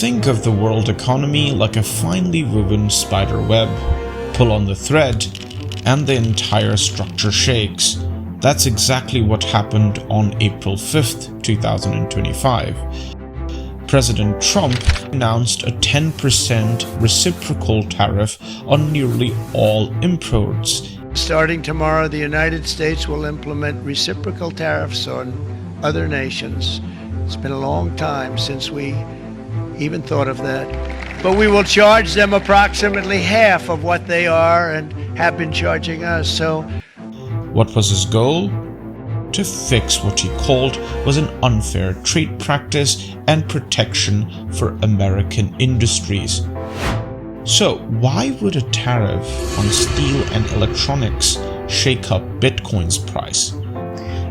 Think of the world economy like a finely woven spider web. Pull on the thread, and the entire structure shakes. That's exactly what happened on April 5th, 2025. President Trump announced a 10% reciprocal tariff on nearly all imports. Starting tomorrow, the United States will implement reciprocal tariffs on other nations. It's been a long time since we even thought of that. But we will charge them approximately half of what they are and have been charging us. So, what was his goal? To fix what he called was an unfair trade practice and protection for American industries. So why would a tariff on steel and electronics shake up Bitcoin's price?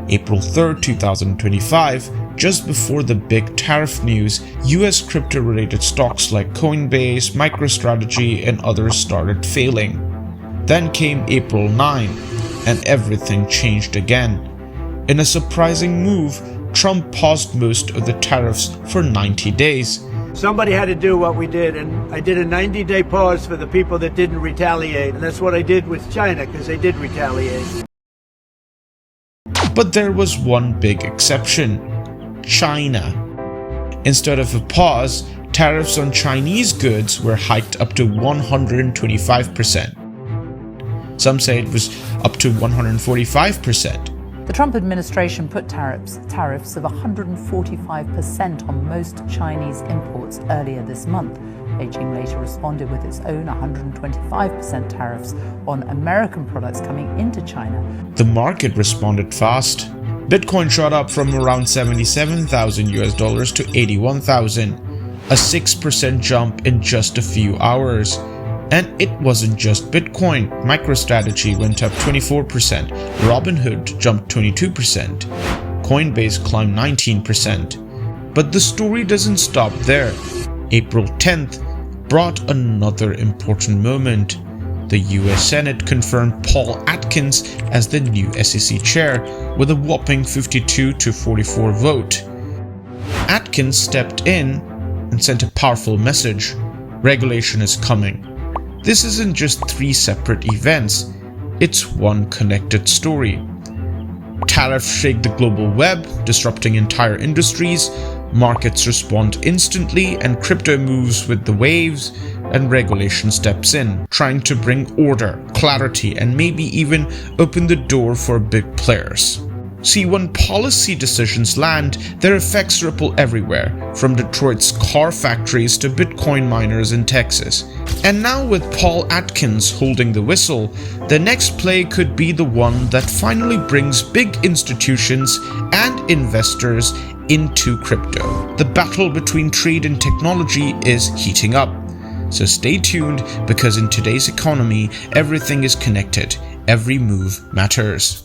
April 3rd, 2025, just before the big tariff news, US crypto-related stocks like Coinbase, MicroStrategy, and others started failing. Then came April 9, and everything changed again. In a surprising move, Trump paused most of the tariffs for 90 days. somebody had to do what we did, and I did a 90-day pause for the people that didn't retaliate. And that's what I did with China, because they did retaliate. But there was one big exception: China. Instead of a pause, tariffs on Chinese goods were hiked up to 125%. Some say it was up to 145%. The Trump administration put tariffs of 145% on most Chinese imports earlier this month. Beijing later responded with its own 125% tariffs on American products coming into China. The market responded fast. Bitcoin shot up from around $77,000 to $81,000, a 6% jump in just a few hours. And it wasn't just Bitcoin. MicroStrategy went up 24%, Robinhood jumped 22%, Coinbase climbed 19%. But the story doesn't stop there. April 10th brought another important moment. The US Senate confirmed Paul Atkins as the new SEC chair with a whopping 52-44 vote. Atkins stepped in and sent a powerful message: regulation is coming. This isn't just three separate events, it's one connected story. Tariffs shake the global web, disrupting entire industries, markets respond instantly, and crypto moves with the waves, and regulation steps in, trying to bring order, clarity, and maybe even open the door for big players. See, when policy decisions land, their effects ripple everywhere, from Detroit's car factories to Bitcoin miners in Texas. And now with Paul Atkins holding the whistle, the next play could be the one that finally brings big institutions and investors into crypto. The battle between trade and technology is heating up. So stay tuned, because in today's economy, everything is connected. Every move matters.